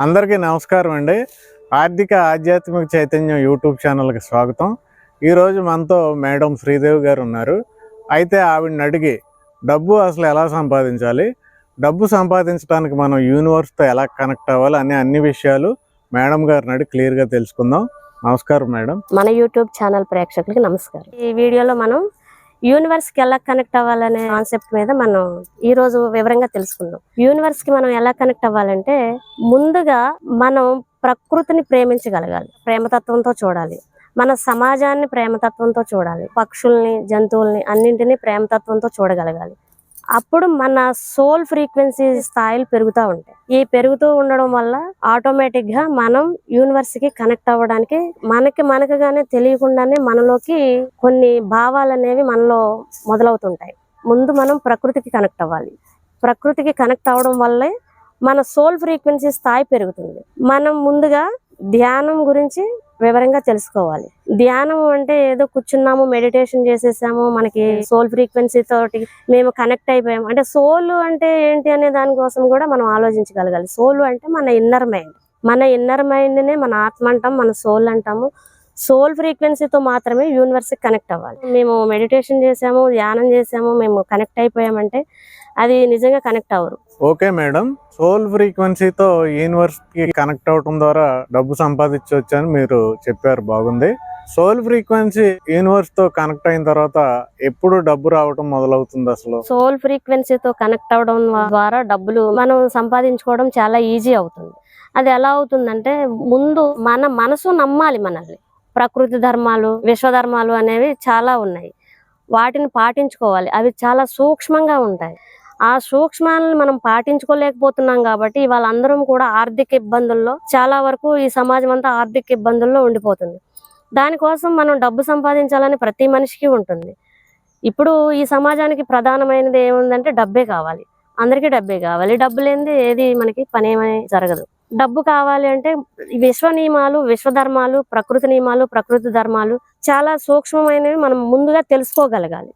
అందరికీ నమస్కారం అండి. ఆర్థిక ఆధ్యాత్మిక చైతన్యం యూట్యూబ్ ఛానల్కి స్వాగతం. ఈరోజు మనతో మేడం శ్రీదేవి గారు ఉన్నారు. అయితే ఆవిడని అడిగి డబ్బు అసలు ఎలా సంపాదించాలి, డబ్బు సంపాదించడానికి మనం యూనివర్స్తో ఎలా కనెక్ట్ అవ్వాలి అనే అన్ని విషయాలు మేడం గారిని అడిగి క్లియర్గా తెలుసుకుందాం. నమస్కారం మేడం. మన యూట్యూబ్ ఛానల్ ప్రేక్షకులకి నమస్కారం. ఈ వీడియోలో మనం యూనివర్స్కి ఎలా కనెక్ట్ అవ్వాలనే కాన్సెప్ట్ మీద మనం ఈ రోజు వివరంగా తెలుసుకుందాం. యూనివర్స్కి మనం ఎలా కనెక్ట్ అవ్వాలంటే ముందుగా మనం ప్రకృతిని ప్రేమించగలగాలి, ప్రేమతత్వంతో చూడాలి. మన సమాజాన్ని ప్రేమతత్వంతో చూడాలి, పక్షుల్ని జంతువుల్ని అన్నింటినీ ప్రేమతత్వంతో చూడగలగాలి. అప్పుడు మన సోల్ ఫ్రీక్వెన్సీ స్థాయిలు పెరుగుతూ ఉంటాయి. ఈ పెరుగుతూ ఉండడం వల్ల ఆటోమేటిక్ గా మనం యూనివర్స్ కి కనెక్ట్ అవ్వడానికి మనకుగానే తెలియకుండానే మనలోకి కొన్ని భావాలు అనేవి మనలో మొదలవుతుంటాయి. ముందు మనం ప్రకృతికి కనెక్ట్ అవ్వాలి. ప్రకృతికి కనెక్ట్ అవ్వడం వల్లే మన సోల్ ఫ్రీక్వెన్సీ స్థాయి పెరుగుతుంది. మనం ముందుగా ధ్యానం గురించి వివరంగా తెలుసుకోవాలి. ధ్యానం అంటే ఏదో కూర్చున్నాము, మెడిటేషన్ చేసేసాము, మనకి సోల్ ఫ్రీక్వెన్సీ తోటి మేము కనెక్ట్ అయిపోయాము అంటే సోల్ అంటే ఏంటి అనే దానికోసం కూడా మనం ఆలోచించగలగాలి. సోల్ అంటే మన ఇన్నర్ మైండ్. మన ఇన్నర్ మైండ్నే మన ఆత్మ అంటాం, మన సోల్ అంటాము. సోల్ ఫ్రీక్వెన్సీతో మాత్రమే యూనివర్స్కి కనెక్ట్ అవ్వాలి. మేము మెడిటేషన్ చేసాము, ధ్యానం చేసాము, మేము కనెక్ట్ అయిపోయామంటే అది నిజంగా కనెక్ట్ అవ్వరు. ఓకే మేడం, సోల్ ఫ్రీక్వెన్సీతో యూనివర్స్కి కనెక్ట్ అవడం ద్వారా డబ్బు సంపాదించవచ్చు అని మీరు చెప్పారు, బాగుంది. సోల్ ఫ్రీక్వెన్సీ యూనివర్స్ తో కనెక్ట్ అయిన తర్వాత ఎప్పుడు డబ్బు రావడం మొదలవుతుంది? అసలు సోల్ ఫ్రీక్వెన్సీతో కనెక్ట్ అవడం ద్వారా డబ్బులు మనం సంపాదించుకోవడం చాలా ఈజీ అవుతుంది. అది ఎలా అవుతుందంటే ముందు మన మనసు నమ్మాలి మనల్ని. ప్రకృతి ధర్మాలు, విశ్వధర్మాలు అనేవి చాలా ఉన్నాయి, వాటిని పాటించుకోవాలి. అవి చాలా సూక్ష్మంగా ఉంటాయి. ఆ సూక్ష్మాలను మనం పాటించుకోలేకపోతున్నాం కాబట్టి వాళ్ళందరం కూడా ఆర్థిక ఇబ్బందుల్లో, చాలా వరకు ఈ సమాజం అంతా ఆర్థిక ఇబ్బందుల్లో ఉండిపోతుంది. దానికోసం మనం డబ్బు సంపాదించాలని ప్రతి మనిషికి ఉంటుంది. ఇప్పుడు ఈ సమాజానికి ప్రధానమైనది ఏముందంటే డబ్బే కావాలి, అందరికీ డబ్బే కావాలి. డబ్బు లేనిది ఏది మనకి పని ఏమీ జరగదు. డబ్బు కావాలి అంటే విశ్వ నియమాలు, విశ్వధర్మాలు, ప్రకృతి నియమాలు, ప్రకృతి ధర్మాలు చాలా సూక్ష్మమైనవి మనం ముందుగా తెలుసుకోగలగాలి.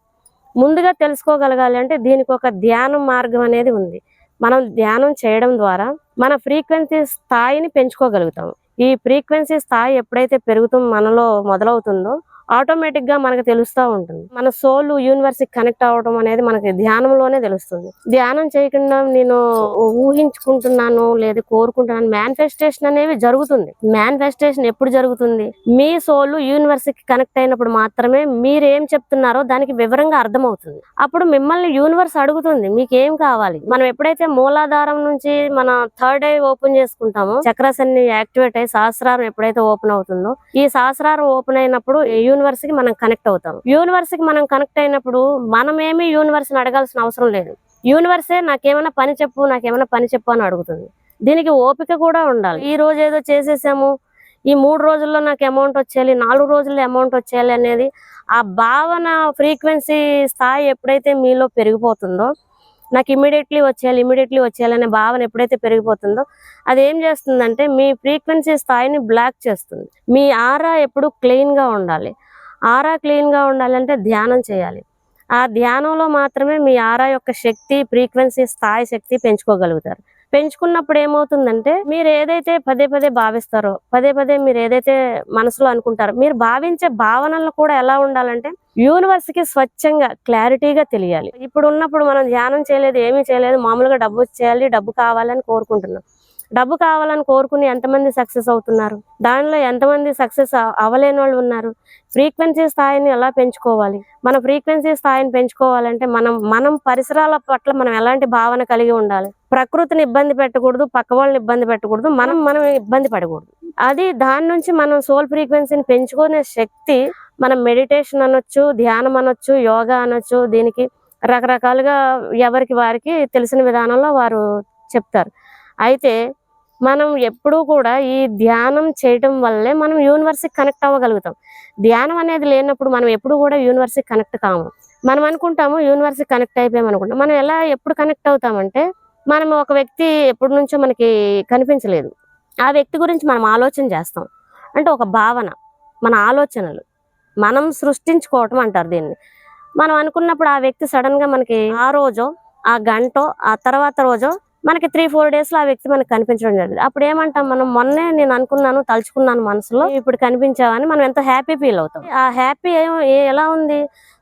అంటే దీనికి ఒక ధ్యానం మార్గం అనేది ఉంది. మనం ధ్యానం చేయడం ద్వారా మన ఫ్రీక్వెన్సీ స్థాయిని పెంచుకోగలుగుతాము. ఈ ఫ్రీక్వెన్సీ స్థాయి ఎప్పుడైతే పెరుగుతూ మనలో మొదలవుతుందో ఆటోమేటిక్ గా మనకు తెలుస్తూ ఉంటుంది. మన సోల్ యూనివర్స్ కి కనెక్ట్ అవ్వడం అనేది మనకి ధ్యానంలోనే తెలుస్తుంది. ధ్యానం చేయకుండా నేను ఊహించుకుంటున్నాను లేదా కోరుకుంటున్నాను, మేనిఫెస్టేషన్ అనేవి జరుగుతుంది. మేనిఫెస్టేషన్ ఎప్పుడు జరుగుతుంది? మీ సోల్ యూనివర్స్ కి కనెక్ట్ అయినప్పుడు మాత్రమే మీరు ఏం చెప్తున్నారో దానికి వివరంగా అర్థమవుతుంది. అప్పుడు మిమ్మల్ని యూనివర్స్ అడుగుతుంది మీకు ఏం కావాలి. మనం ఎప్పుడైతే మూలాధారం నుంచి మన థర్డ్ ఐ ఓపెన్ చేసుకుంటామో, చక్రాస్ అన్ని యాక్టివేట్ అయ్యి సహస్రారం ఎప్పుడైతే ఓపెన్ అవుతుందో, ఈ సహస్రారం ఓపెన్ అయినప్పుడు యూనివర్స్ కి మనం కనెక్ట్ అవుతాం. యూనివర్స్ కి మనం కనెక్ట్ అయినప్పుడు మనమేమి యూనివర్స్ ని అడగాల్సిన అవసరం లేదు. యూనివర్సే నాకేమైనా పని చెప్పు అని అడుగుతుంది. దీనికి ఓపిక కూడా ఉండాలి. ఈ రోజు ఏదో చేసేసాము, ఈ 3 రోజుల్లో నాకు అమౌంట్ వచ్చేయాలి, 4 రోజుల్లో అమౌంట్ వచ్చేయాలి అనేది ఆ భావన ఫ్రీక్వెన్సీ స్థాయి ఎప్పుడైతే మీలో పెరిగిపోతుందో, నాకు ఇమీడియట్లీ వచ్చేయాలి అనే భావన ఎప్పుడైతే పెరిగిపోతుందో అది ఏం చేస్తుందంటే మీ ఫ్రీక్వెన్సీ స్థాయిని బ్లాక్ చేస్తుంది. మీ ఆరా ఎప్పుడు క్లీన్ గా ఉండాలి. ఆరా క్లీన్ గా ఉండాలంటే ధ్యానం చేయాలి. ఆ ధ్యానంలో మాత్రమే మీ ఆరా యొక్క శక్తి, ఫ్రీక్వెన్సీ స్థాయి శక్తి పెంచుకోగలుగుతారు. పెంచుకున్నప్పుడు ఏమవుతుందంటే మీరు ఏదైతే పదే భావిస్తారో, పదే మీరు ఏదైతే మనసులో అనుకుంటారో, మీరు భావించే భావనలు కూడా ఎలా ఉండాలంటే యూనివర్స్ కి స్వచ్ఛంగా క్లారిటీగా తెలియాలి. ఇప్పుడు ఉన్నప్పుడు మనం ధ్యానం చేయలేదు, ఏమీ చేయలేదు, మామూలుగా డబ్బు వచ్చేయాలి, డబ్బు కావాలని కోరుకుంటున్నాం. డబ్బు కావాలని కోరుకుని ఎంతమంది సక్సెస్ అవుతున్నారు? దానిలో ఎంతమంది సక్సెస్ అవ్వలేని వాళ్ళు ఉన్నారు? ఫ్రీక్వెన్సీ స్థాయిని ఎలా పెంచుకోవాలి? మన ఫ్రీక్వెన్సీ స్థాయిని పెంచుకోవాలంటే మనం పరిసరాల పట్ల మనం ఎలాంటి భావన కలిగి ఉండాలి? ప్రకృతిని ఇబ్బంది పెట్టకూడదు, పక్క వాళ్ళని ఇబ్బంది పెట్టకూడదు, మనం ఇబ్బంది పడకూడదు. అది దాని నుంచి మనం సోల్ ఫ్రీక్వెన్సీని పెంచుకునే శక్తి మనం మెడిటేషన్ అనొచ్చు, ధ్యానం అనొచ్చు, యోగా అనొచ్చు. దీనికి రకరకాలుగా ఎవరికి వారికి తెలిసిన విధానంలో వారు చెప్తారు. అయితే మనం ఎప్పుడూ కూడా ఈ ధ్యానం చేయటం వల్లే మనం యూనివర్స్కి కనెక్ట్ అవ్వగలుగుతాం. ధ్యానం అనేది లేనప్పుడు మనం ఎప్పుడు కూడా యూనివర్స్కి కనెక్ట్ కాము. మనం అనుకుంటాము యూనివర్స్కి కనెక్ట్ అయిపోయాం అనుకుంటాం. మనం ఎప్పుడు కనెక్ట్ అవుతామంటే, మనం ఒక వ్యక్తి ఎప్పటి నుంచో మనకి కనిపించలేదు, ఆ వ్యక్తి గురించి మనం ఆలోచన చేస్తాం. అంటే ఒక భావన, మన ఆలోచనలు మనం సృష్టించుకోవటం అంటారు దీన్ని. మనం అనుకున్నప్పుడు ఆ వ్యక్తి సడన్ గా మనకి ఆ రోజో, ఆ గంటో, ఆ తర్వాత రోజో మనకి 3-4 days లో ఆ వ్యక్తి మనకు కనిపించడం జరిగింది. అప్పుడు ఏమంటాం మనం, మొన్నే నేను అనుకున్నాను, తలుచుకున్నాను మనసులో, ఇప్పుడు కనిపించావని మనం ఎంతో హ్యాపీ ఫీల్ అవుతాం. ఆ హ్యాపీ ఎలా ఉంది,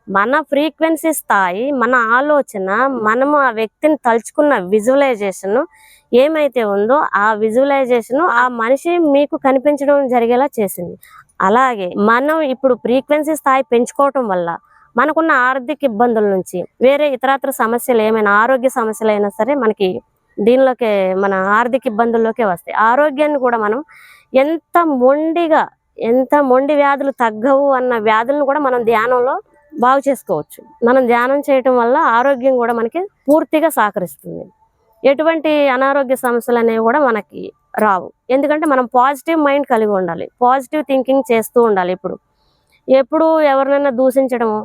మన ఫ్రీక్వెన్సీ స్థాయి, మన ఆలోచన, మనము ఆ వ్యక్తిని తలుచుకున్న విజువలైజేషన్ ఏమైతే ఉందో ఆ విజువలైజేషన్ ఆ మనిషి మీకు కనిపించడం జరిగేలా చేసింది. అలాగే మనం ఇప్పుడు ఫ్రీక్వెన్సీ స్థాయి పెంచుకోవటం వల్ల మనకున్న ఆర్థిక ఇబ్బందుల నుంచి వేరే ఇతరత్ర సమస్యలు ఏమైనా ఆరోగ్య సమస్యలు అయినా సరే మనకి దీనిలోకే, మన ఆర్థిక ఇబ్బందుల్లోకే వస్తాయి. ఆరోగ్యాన్ని కూడా మనం ఎంత మొండి వ్యాధులు తగ్గవు అన్న వ్యాధులను కూడా మనం ధ్యానంలో బాగు చేసుకోవచ్చు. మనం ధ్యానం చేయటం వల్ల ఆరోగ్యం కూడా మనకి పూర్తిగా సహకరిస్తుంది. ఎటువంటి అనారోగ్య సమస్యలు అనేవి కూడా మనకి రావు. ఎందుకంటే మనం పాజిటివ్ మైండ్ కలిగి ఉండాలి, పాజిటివ్ థింకింగ్ చేస్తూ ఉండాలి. ఎప్పుడు ఎవరినైనా దూషించడము,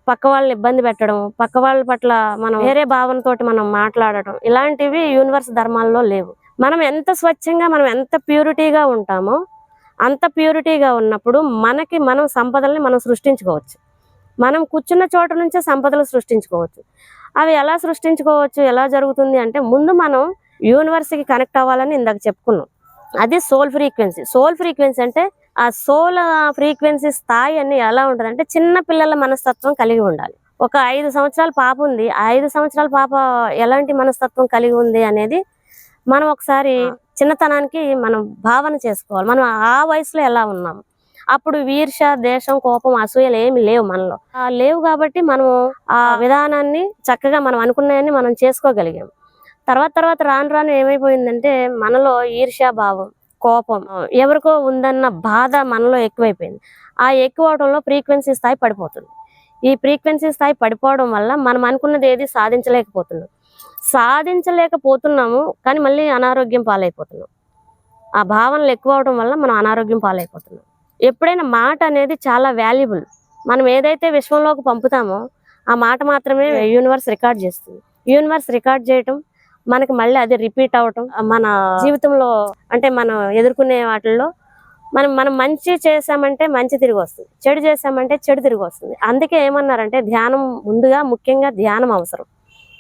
పక్క వాళ్ళని ఇబ్బంది పెట్టడం, పక్క వాళ్ళ పట్ల మనం వేరే భావనతోటి మనం మాట్లాడటం, ఇలాంటివి యూనివర్స్ ధర్మాల్లో లేవు. మనం ఎంత స్వచ్ఛంగా, మనం ఎంత ప్యూరిటీగా ఉంటామో అంత ప్యూరిటీగా ఉన్నప్పుడు మనం సంపదల్ని మనం సృష్టించుకోవచ్చు. మనం కూర్చున్న చోట నుంచే సంపదలు సృష్టించుకోవచ్చు. అవి ఎలా సృష్టించుకోవచ్చు, ఎలా జరుగుతుంది అంటే, ముందు మనం యూనివర్స్కి కనెక్ట్ అవ్వాలని ఇందాక చెప్పుకున్నాం. అది సోల్ ఫ్రీక్వెన్సీ. సోల్ ఫ్రీక్వెన్సీ అంటే ఆ సోల్ ఫ్రీక్వెన్సీ స్థాయి అన్ని ఎలా ఉంటుంది అంటే, చిన్న పిల్లల మనస్తత్వం కలిగి ఉండాలి. ఒక 5 సంవత్సరాల పాప ఉంది, ఆ 5 సంవత్సరాల పాప ఎలాంటి మనస్తత్వం కలిగి ఉంది అనేది మనం ఒకసారి చిన్నతనానికి మనం భావన చేసుకోవాలి. మనం ఆ వయసులో ఎలా ఉన్నాము, అప్పుడు ఈర్ష్య, దేశం, కోపం, అసూయలు ఏమి లేవు మనలో. లేవు కాబట్టి మనం ఆ విధానాన్ని చక్కగా మనం అనుకున్నాయని మనం చేసుకోగలిగాం. తర్వాత రాను ఏమైపోయిందంటే, మనలో ఈర్ష్య భావం, కోపం, ఎవరికో ఉందన్న బాధ మనలో ఎక్కువైపోయింది. ఆ ఎక్కువ అవడంలో ఫ్రీక్వెన్సీ స్థాయి పడిపోతుంది. ఈ ఫ్రీక్వెన్సీ స్థాయి పడిపోవడం వల్ల మనం అనుకున్నది ఏది సాధించలేకపోతున్నాము, కానీ మళ్ళీ అనారోగ్యం పాలైపోతున్నాం. ఆ భావనలు ఎక్కువ అవడం వల్ల మనం అనారోగ్యం పాలైపోతున్నాం. ఎప్పుడైనా మాట అనేది చాలా వాల్యుబుల్. మనం ఏదైతే విశ్వంలోకి పంపుతామో ఆ మాట మాత్రమే యూనివర్స్ రికార్డ్ చేస్తుంది. యూనివర్స్ రికార్డ్ చేయటం, మనకి మళ్ళీ అది రిపీట్ అవటం, మన జీవితంలో అంటే మనం ఎదుర్కొనే వాటిల్లో మనం మంచి చేసామంటే మంచి తిరిగి వస్తుంది, చెడు చేసామంటే చెడు తిరిగి వస్తుంది. అందుకే ఏమన్నారంటే, ధ్యానం ముఖ్యంగా ధ్యానం అవసరం.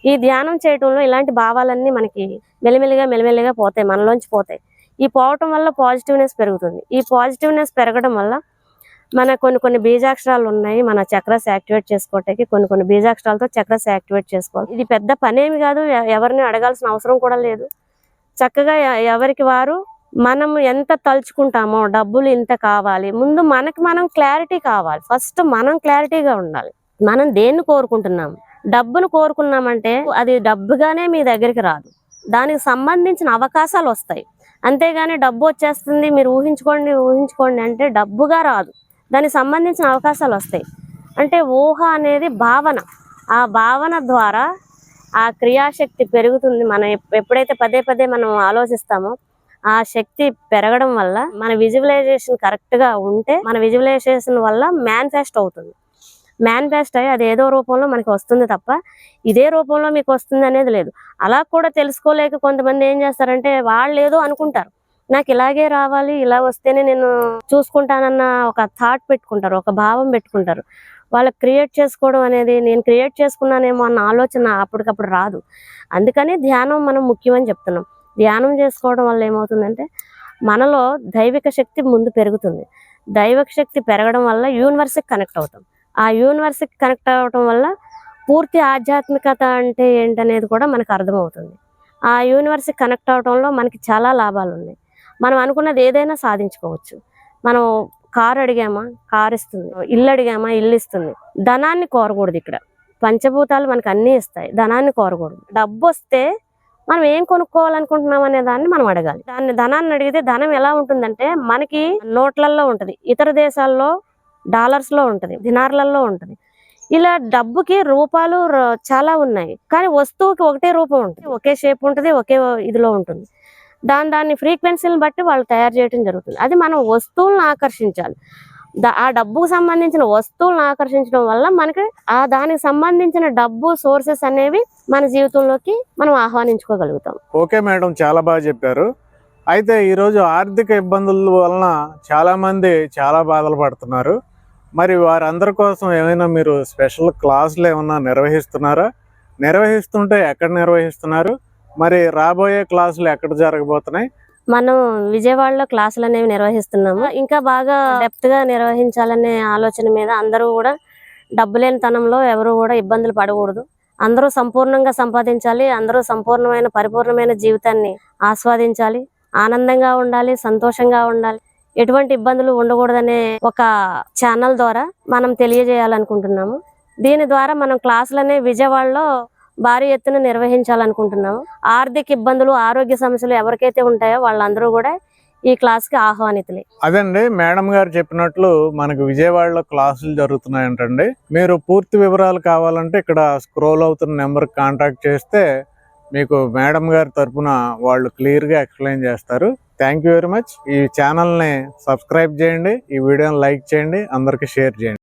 ఈ ధ్యానం చేయటంలో ఇలాంటి భావాలన్నీ మనకి మెల్లిమెల్లిగా పోతాయి, మనలోంచి పోతాయి. ఈ పోవటం వల్ల పాజిటివ్నెస్ పెరుగుతుంది. ఈ పాజిటివ్నెస్ పెరగడం వల్ల మన కొన్ని బీజాక్షరాలు ఉన్నాయి, మన చక్రాస్ యాక్టివేట్ చేసుకోవటానికి కొన్ని బీజాక్షరాలతో చక్రాస్ యాక్టివేట్ చేసుకోవాలి. ఇది పెద్ద పనేమి కాదు, ఎవరిని అడగాల్సిన అవసరం కూడా లేదు. చక్కగా ఎవరికి వారు మనం ఎంత తలుచుకుంటామో, డబ్బులు ఇంత కావాలి, ముందు మనం క్లారిటీ కావాలి. ఫస్ట్ మనం క్లారిటీగా ఉండాలి. మనం దేన్ని కోరుకుంటున్నాం, డబ్బును కోరుకున్నామంటే అది డబ్బుగానే మీ దగ్గరికి రాదు, దానికి సంబంధించిన అవకాశాలు వస్తాయి. అంతేగాని డబ్బు వచ్చేస్తుంది మీరు ఊహించుకోండి అంటే డబ్బుగా రాదు, దానికి సంబంధించిన అవకాశాలు వస్తాయి. అంటే ఊహ అనేది భావన, ఆ భావన ద్వారా ఆ క్రియాశక్తి పెరుగుతుంది. మనం ఎప్పుడైతే పదే మనం ఆలోచిస్తామో ఆ శక్తి పెరగడం వల్ల మన విజువలైజేషన్ కరెక్ట్గా ఉంటే, మన విజువలైజేషన్ వల్ల మేనిఫెస్ట్ అవుతుంది. మేనిఫెస్ట్ అయ్యి అది ఏదో రూపంలో మనకి వస్తుంది తప్ప ఇదే రూపంలో మీకు వస్తుంది అనేది లేదు. అలా కూడా తెలుసుకోలేక కొంతమంది ఏం చేస్తారంటే, వాళ్ళు ఏదో అనుకుంటారు, నాకు ఇలాగే రావాలి, ఇలా వస్తేనే నేను చూసుకుంటానన్న ఒక థాట్ పెట్టుకుంటారు, ఒక భావం పెట్టుకుంటారు. వాళ్ళకి క్రియేట్ చేసుకోవడం అనేది, నేను క్రియేట్ చేసుకున్నానేమో అన్న ఆలోచన అప్పటికప్పుడు రాదు. అందుకని ధ్యానం మనం ముఖ్యమని చెప్తున్నాం. ధ్యానం చేసుకోవడం వల్ల ఏమవుతుందంటే, మనలో దైవిక శక్తి ముందు పెరుగుతుంది. దైవిక శక్తి పెరగడం వల్ల యూనివర్స్కి కనెక్ట్ అవుతాం. ఆ యూనివర్స్కి కనెక్ట్ అవ్వటం వల్ల పూర్తి ఆధ్యాత్మికత అంటే ఏంటనేది కూడా మనకు అర్థమవుతుంది. ఆ యూనివర్స్కి కనెక్ట్ అవడంలో మనకి చాలా లాభాలు ఉన్నాయి. మనం అనుకున్నది ఏదైనా సాధించుకోవచ్చు. మనం కారు అడిగామా, కారు ఇస్తుంది. ఇల్లు అడిగామా, ఇల్లు ఇస్తుంది. ధనాన్ని కోరకూడదు. ఇక్కడ పంచభూతాలు మనకు అన్నీ ఇస్తాయి, ధనాన్ని కోరకూడదు. డబ్బు వస్తే మనం ఏం కొనుక్కోవాలనుకుంటున్నాం అనే దాన్ని మనం అడగాలి. ధనాన్ని అడిగితే ధనం ఎలా ఉంటుందంటే, మనకి నోట్లలో ఉంటుంది, ఇతర దేశాల్లో డాలర్స్లో ఉంటుంది, దినార్లలో ఉంటుంది. ఇలా డబ్బుకి రూపాలు చాలా ఉన్నాయి, కానీ వస్తువుకి ఒకటే రూపం ఉంటుంది, ఒకే షేప్ ఉంటుంది, ఒకే ఇదిలో ఉంటుంది. దాన్ని ఫ్రీక్వెన్సీని బట్టి వాళ్ళు తయారు చేయడం జరుగుతుంది. అది మనం వస్తువులను ఆకర్షించాలి. ఆ డబ్బుకు సంబంధించిన వస్తువులను ఆకర్షించడం వల్ల మనకి దానికి సంబంధించిన డబ్బు సోర్సెస్ అనేవి మన జీవితంలోకి మనం ఆహ్వానించుకోగలుగుతాం. ఓకే మేడం, చాలా బాగా చెప్పారు. అయితే ఈరోజు ఆర్థిక ఇబ్బందుల వలన చాలామంది చాలా బాధలు పడుతున్నారు. మరి వారందరి కోసం ఏమైనా మీరు స్పెషల్ క్లాసులు ఏమైనా నిర్వహిస్తున్నారా? నిర్వహిస్తుంటే ఎక్కడ నిర్వహిస్తున్నారు? మరి రాబోయే క్లాసులు ఎక్కడ జరగబోతున్నాయి? మనం విజయవాడలో క్లాసులు అనేవి నిర్వహిస్తున్నాము. ఇంకా బాగా డెప్త్ గా నిర్వహించాలనే ఆలోచన మీద అందరూ కూడా డబ్బు లేని తనంలో ఎవరు కూడా ఇబ్బందులు పడకూడదు. అందరూ సంపూర్ణంగా సంపాదించాలి. అందరూ సంపూర్ణమైన పరిపూర్ణమైన జీవితాన్ని ఆస్వాదించాలి. ఆనందంగా ఉండాలి, సంతోషంగా ఉండాలి. ఎటువంటి ఇబ్బందులు ఉండకూడదనే ఒక ఛానల్ ద్వారా మనం తెలియజేయాలనుకుంటున్నాము. దీని ద్వారా మనం క్లాసులనే విజయవాడలో భారీ ఎత్తున నిర్వహించాలనుకుంటున్నాము. ఆర్థిక ఇబ్బందులు, ఆరోగ్య సమస్యలు ఎవరికైతే ఉంటాయో వాళ్ళందరూ కూడా ఈ క్లాస్ కి ఆహ్వానితులే. అదండి, మేడం గారు చెప్పినట్లు మనకు విజయవాడలో క్లాసులు జరుగుతున్నాయంటండి. మీరు పూర్తి వివరాలు కావాలంటే ఇక్కడ స్క్రోల్ అవుతున్న నెంబర్ కాంటాక్ట్ చేస్తే మీకు మేడం గారి తరపున వాళ్ళు క్లియర్గా ఎక్స్ప్లెయిన్ చేస్తారు. Thank you very much. ఈ ఛానల్ని సబ్స్క్రైబ్ చేయండి, ఈ వీడియోని లైక్ చేయండి, అందరికీ షేర్ చేయండి.